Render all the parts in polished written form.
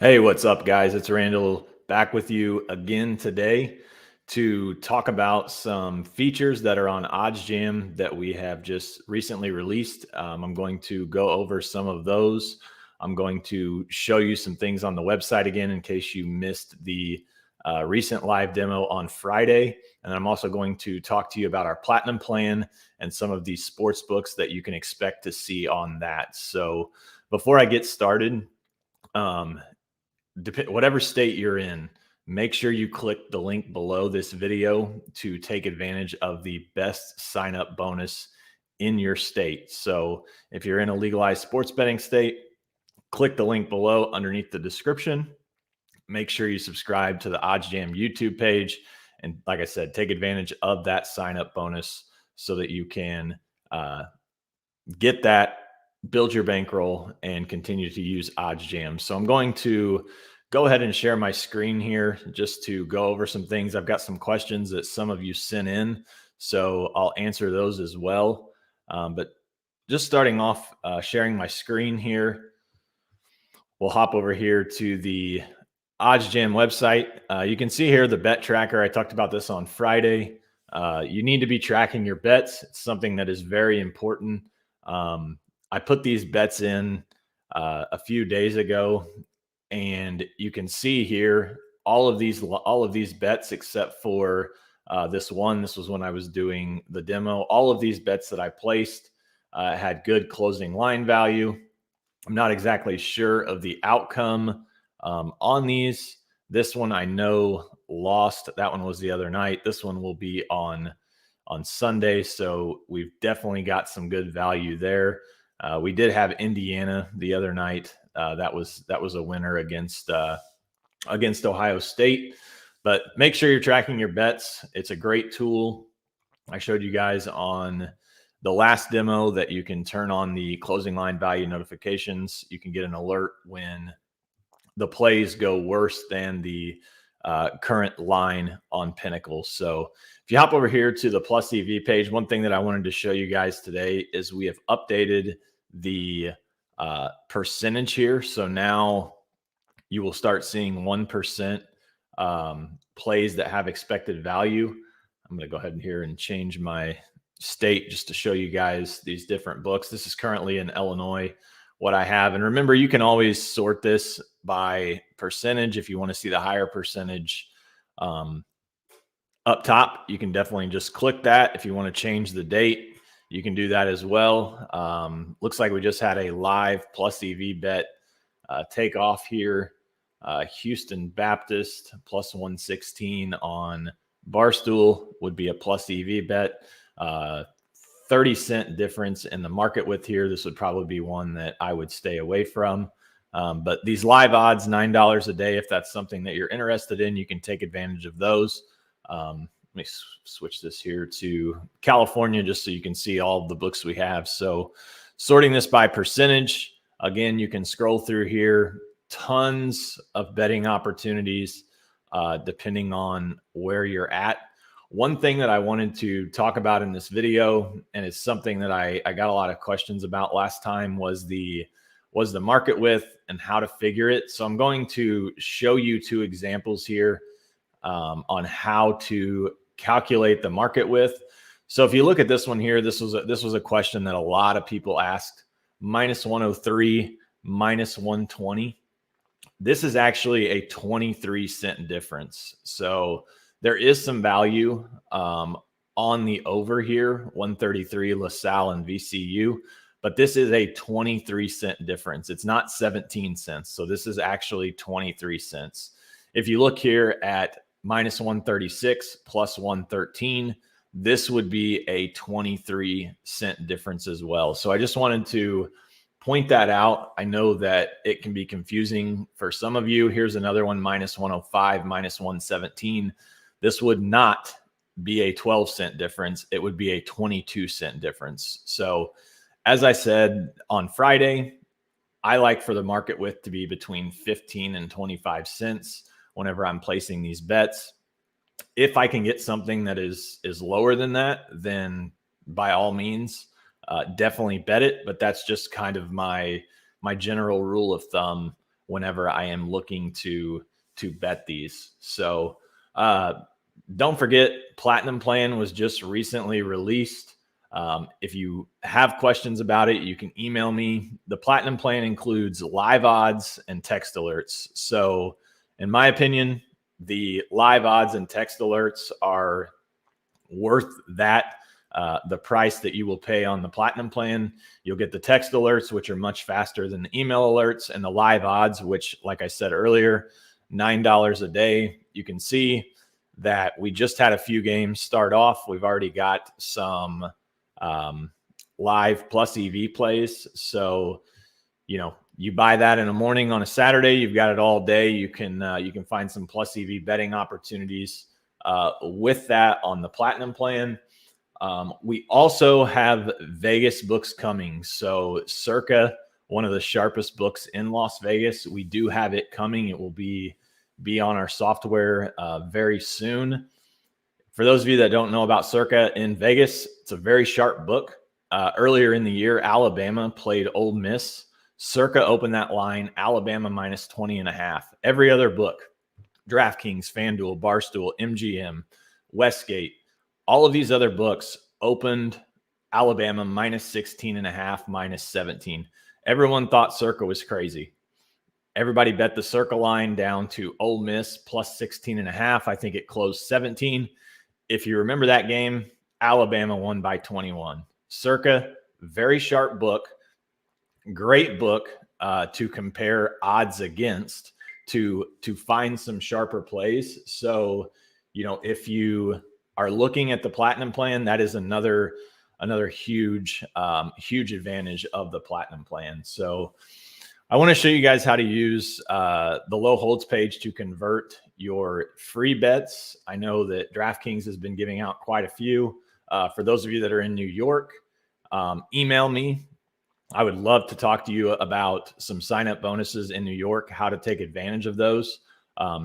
Hey, what's up, guys? It's Randall back with you again today to talk about some features that are on OddsJam that we have just recently released. I'm going to go over some of those. I'm going to show you some things on the website again in case you missed the recent live demo on Friday. And I'm also going to talk to you about our Platinum plan and some of these sports books that you can expect to see on that. So before I get started, whatever state you're in, make sure you click the link below this video to take advantage of the best sign up bonus in your state. So if you're in a legalized sports betting state, click the link below underneath the description. Make sure you subscribe to the OddsJam YouTube page. And like I said, take advantage of that sign up bonus so that you can get that, build your bankroll, and continue to use OddsJam. So I'm going to go ahead and share my screen here just to go over some things. I've got some questions that some of you sent in, so I'll answer those as well. But just starting off, sharing my screen here, we'll hop over here to the OddsJam website. You can see here the bet tracker. I talked about this on Friday. You need to be tracking your bets. It's something that is very important. I put these bets in a few days ago, and you can see here all of these bets except for this one. This was when I was doing the demo. All of these bets that I placed had good closing line value. I'm not exactly sure of the outcome on these. This one I know lost. That one was the other night. This one will be on Sunday, so we've definitely got some good value there. We did have Indiana the other night. That was a winner against Ohio State. But make sure you're tracking your bets. It's a great tool. I showed you guys on the last demo that you can turn on the closing line value notifications. You can get an alert when the plays go worse than the current line on Pinnacle. So if you hop over here to the Plus EV page, one thing that I wanted to show you guys today is we have updated the percentage here. So now you will start seeing 1% plays that have expected value. I'm going to go ahead and here and change my state just to show you guys these different books. This is currently in Illinois, what I have. And remember, you can always sort this by percentage. If you want to see the higher percentage up top, you can definitely just click that. If you want to change the date, you can do that as well. Looks like we just had a live Plus EV bet take off here. Houston Baptist plus 116 on Barstool would be a Plus EV bet. 30-cent difference in the market width here. This would probably be one that I would stay away from. But these live odds, $9 a day, if that's something that you're interested in, you can take advantage of those. Let me switch this here to California just so you can see all of the books we have. So sorting this by percentage, again, you can scroll through here, tons of betting opportunities depending on where you're at. One thing that I wanted to talk about in this video, and it's something that I got a lot of questions about last time, was the market width and how to figure it. So I'm going to show you two examples here on how to calculate the market width. So if you look at this one here, this was a question that a lot of people asked. Minus 103, minus 120. This is actually a 23-cent difference. So there is some value on the over here, 133 LaSalle and VCU, but this is a 23-cent difference. It's not 17 cents. So this is actually 23 cents. If you look here at minus 136 plus 113, this would be a 23-cent difference as well. So I just wanted to point that out. I know that it can be confusing for some of you. Here's another one, minus 105, minus 117. This would not be a 12-cent difference. It would be a 22-cent difference. So as I said on Friday, I like for the market width to be between 15 and 25 cents whenever I'm placing these bets. If I can get something that is lower than that, then by all means, definitely bet it. But that's just kind of my general rule of thumb whenever I am looking to bet these. So don't forget, Platinum Plan was just recently released. If you have questions about it, you can email me. The Platinum Plan includes live odds and text alerts. So in my opinion, the live odds and text alerts are worth that, the price that you will pay on the Platinum Plan. You'll get the text alerts, which are much faster than the email alerts, and the live odds, which, like I said earlier, $9 a day. You can see that we just had a few games start off. We've already got some live plus EV plays. So, you buy that in the morning on a Saturday, you've got it all day. You can find some plus EV betting opportunities with that on the Platinum Plan. We also have Vegas books coming. So Circa, one of the sharpest books in Las Vegas, we do have it coming. It will be on our software very soon. For those of you that don't know about Circa in Vegas, it's a very sharp book. Earlier in the year, Alabama played Ole Miss. Circa opened that line, Alabama minus 20.5. Every other book, DraftKings, FanDuel, Barstool, MGM, Westgate, all of these other books opened Alabama minus 16.5, minus 17. Everyone thought Circa was crazy. Everybody bet the Circa line down to Ole Miss plus 16.5. I think it closed 17. If you remember that game, Alabama won by 21. Circa, very sharp book, great book to compare odds against, to find some sharper plays. So, if you are looking at the Platinum Plan, that is another huge advantage of the Platinum Plan. So I want to show you guys how to use the low holds page to convert your free bets. I know that DraftKings has been giving out quite a few. For those of you that are in New York, email me. I would love to talk to you about some sign-up bonuses in New York, how to take advantage of those.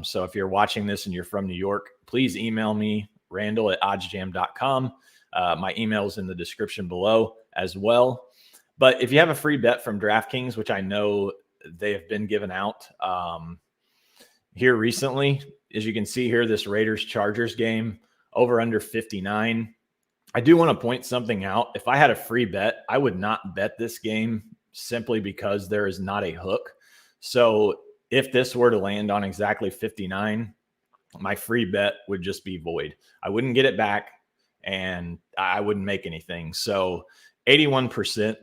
So if you're watching this and you're from New York, please email me, Randall at OddsJam.com. My email is in the description below as well. But if you have a free bet from DraftKings, which I know they have been given out here recently, as you can see here, this Raiders-Chargers game, over under 59. I do want to point something out. If I had a free bet, I would not bet this game simply because there is not a hook. So if this were to land on exactly 59, my free bet would just be void. I wouldn't get it back and I wouldn't make anything. So 81%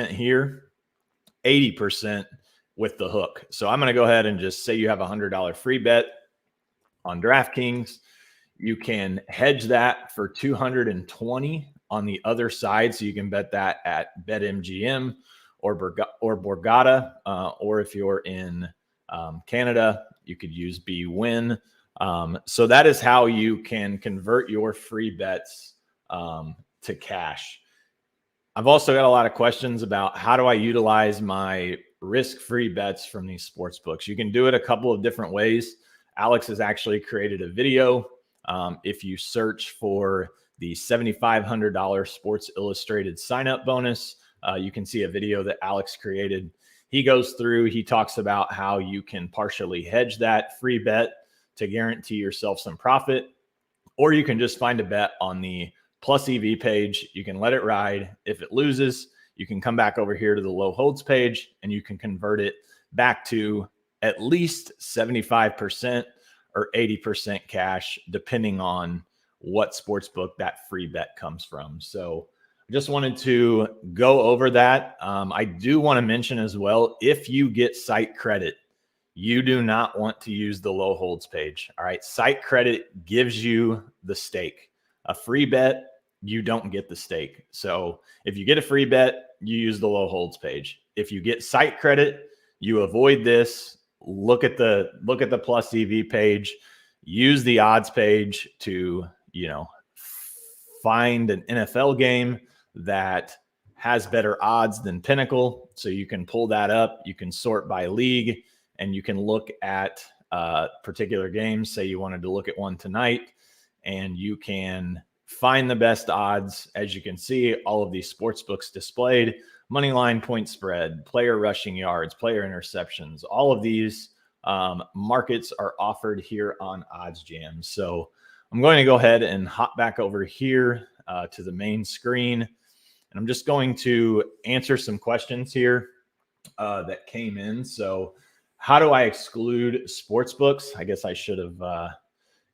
here, 80% with the hook. So I'm going to go ahead and just say you have a $100 free bet on DraftKings. You can hedge that for 220 on the other side. So you can bet that at BetMGM or Borgata, or if you're in Canada, you could use BWin. So that is how you can convert your free bets to cash. I've also got a lot of questions about how do I utilize my risk-free bets from these sports books. You can do it a couple of different ways. Alex has actually created a video. If you search for the $7,500 Sports Illustrated sign-up bonus, you can see a video that Alex created. He goes through, he talks about how you can partially hedge that free bet to guarantee yourself some profit, or you can just find a bet on the plus EV page. You can let it ride. If it loses, you can come back over here to the low holds page and you can convert it back to at least 75% or 80% cash, depending on what sports book that free bet comes from. So I just wanted to go over that. I do want to mention as well, if you get site credit, you do not want to use the low holds page. All right. Site credit gives you the stake. A free bet, you don't get the stake. So if you get a free bet, you use the low holds page. If you get site credit, you avoid this. Look at the plus EV page, use the odds page to, find an NFL game that has better odds than Pinnacle. So you can pull that up, you can sort by league, and you can look at particular games. Say you wanted to look at one tonight, and you can find the best odds. As you can see, all of these sports books displayed. money line, point spread, player rushing yards, player interceptions. All of these markets are offered here on OddsJam. So I'm going to go ahead and hop back over here to the main screen. And I'm just going to answer some questions here that came in. So how do I exclude sportsbooks? I guess I should have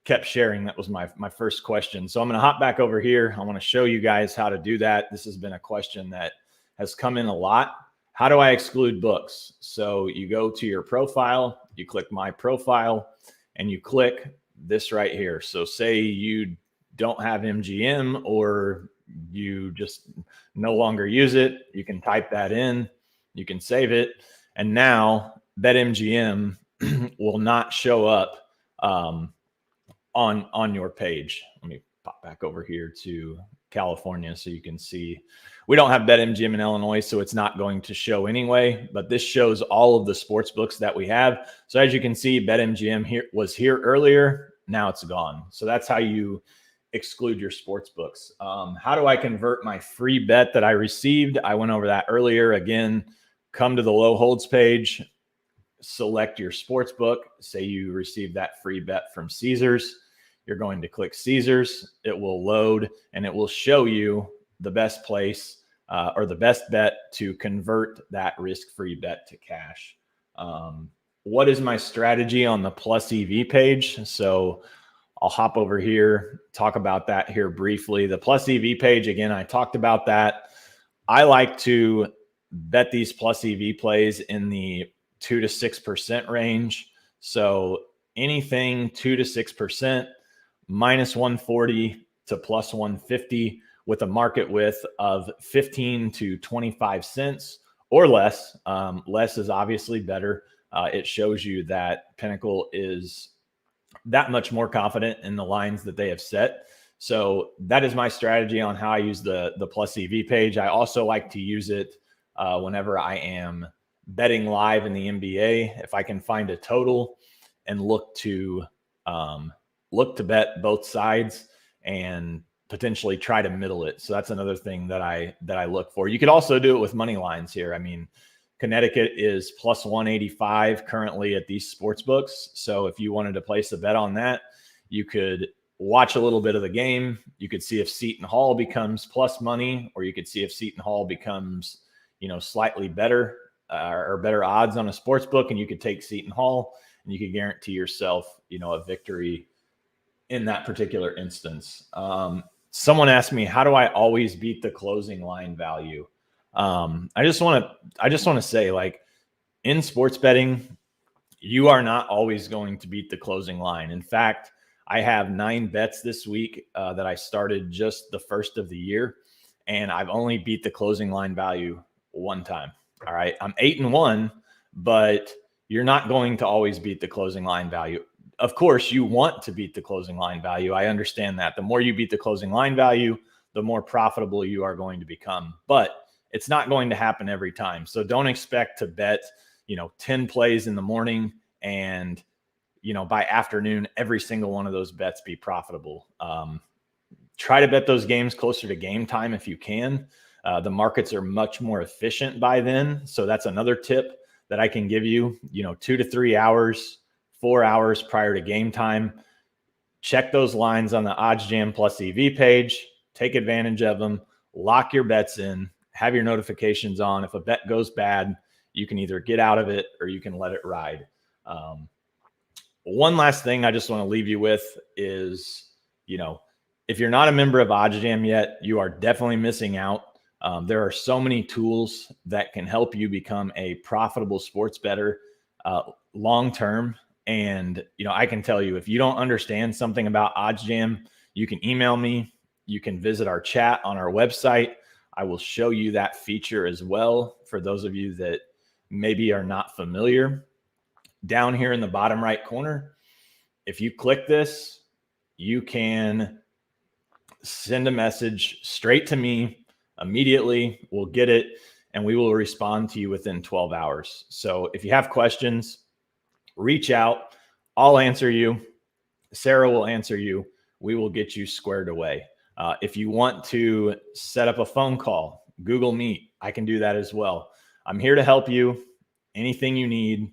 kept sharing. That was my first question. So I'm going to hop back over here. I want to show you guys how to do that. This has been a question that has come in a lot. How do I exclude books? So you go to your profile, you click my profile, and you click this right here. So say you don't have MGM or you just no longer use it, you can type that in, you can save it, and now BetMGM will not show up on your page. Let me pop back over here to California so you can see. We don't have BetMGM in Illinois, so it's not going to show anyway, but this shows all of the sports books that we have. So as you can see, BetMGM was here earlier. Now it's gone. So that's how you exclude your sports books. How do I convert my free bet that I received? I went over that earlier. Again, come to the low holds page, select your sports book. Say you received that free bet from Caesars. You're going to click Caesars. It will load and it will show you the best place or the best bet to convert that risk-free bet to cash. What is my strategy on the plus EV page? So I'll hop over here, talk about that here briefly. The plus EV page, again, I talked about that. I like to bet these plus EV plays in the 2 to 6% range. So anything 2 to 6%, minus 140 to plus 150 with a market width of 15 to 25 cents or less. Less is obviously better. It shows you that Pinnacle is that much more confident in the lines that they have set. So that is my strategy on how I use the plus EV page. I also like to use it whenever I am betting live in the NBA. If I can find a total and look to bet both sides and potentially try to middle it. So that's another thing that I look for. You could also do it with money lines here. I mean, Connecticut is plus 185 currently at these sports books. So if you wanted to place a bet on that, you could watch a little bit of the game. You could see if Seton Hall becomes plus money, or you could see if Seton Hall becomes, slightly better or better odds on a sports book, and you could take Seton Hall and you could guarantee yourself, a victory in that particular instance. Someone asked me, how do I always beat the closing line value? I just want to say, like, in sports betting, you are not always going to beat the closing line. In fact, I have 9 bets this week that I started just the first of the year, and I've only beat the closing line value one time. All right. I'm 8-1, but you're not going to always beat the closing line value. Of course, you want to beat the closing line value. I understand that. The more you beat the closing line value, the more profitable you are going to become. But it's not going to happen every time. So don't expect to bet, 10 plays in the morning and, by afternoon, every single one of those bets be profitable. Try to bet those games closer to game time if you can. The markets are much more efficient by then. So that's another tip that I can give you, 2 to 3 hours, 4 hours prior to game time. Check those lines on the OddsJam plus EV page. Take advantage of them. Lock your bets in. Have your notifications on. If a bet goes bad, you can either get out of it or you can let it ride. One last thing I just want to leave you with is, if you're not a member of OddsJam yet, you are definitely missing out. There are so many tools that can help you become a profitable sports bettor long-term. And, I can tell you, if you don't understand something about OddsJam, you can email me. You can visit our chat on our website. I will show you that feature as well for those of you that maybe are not familiar. Down here in the bottom right corner, if you click this, you can send a message straight to me immediately. We'll get it and we will respond to you within 12 hours. So if you have questions, reach out. I'll answer you. Sarah will answer you. We will get you squared away. If you want to set up a phone call, Google Meet, I can do that as well. I'm here to help you. Anything you need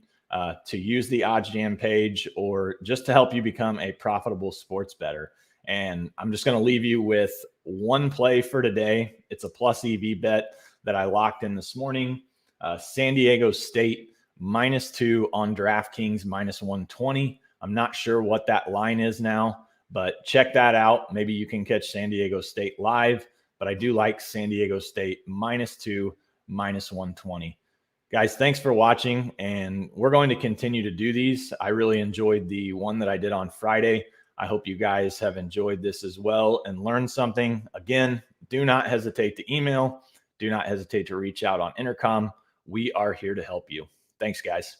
to use the OddsJam page or just to help you become a profitable sports bettor. And I'm just going to leave you with one play for today. It's a plus EV bet that I locked in this morning. San Diego State -2 on DraftKings -120. I'm not sure what that line is now, but check that out. Maybe you can catch San Diego State live, but I do like San Diego State -2, -120. Guys, thanks for watching, and we're going to continue to do these. I really enjoyed the one that I did on Friday. I hope you guys have enjoyed this as well and learned something. Again, do not hesitate to email. Do not hesitate to reach out on Intercom. We are here to help you. Thanks, guys.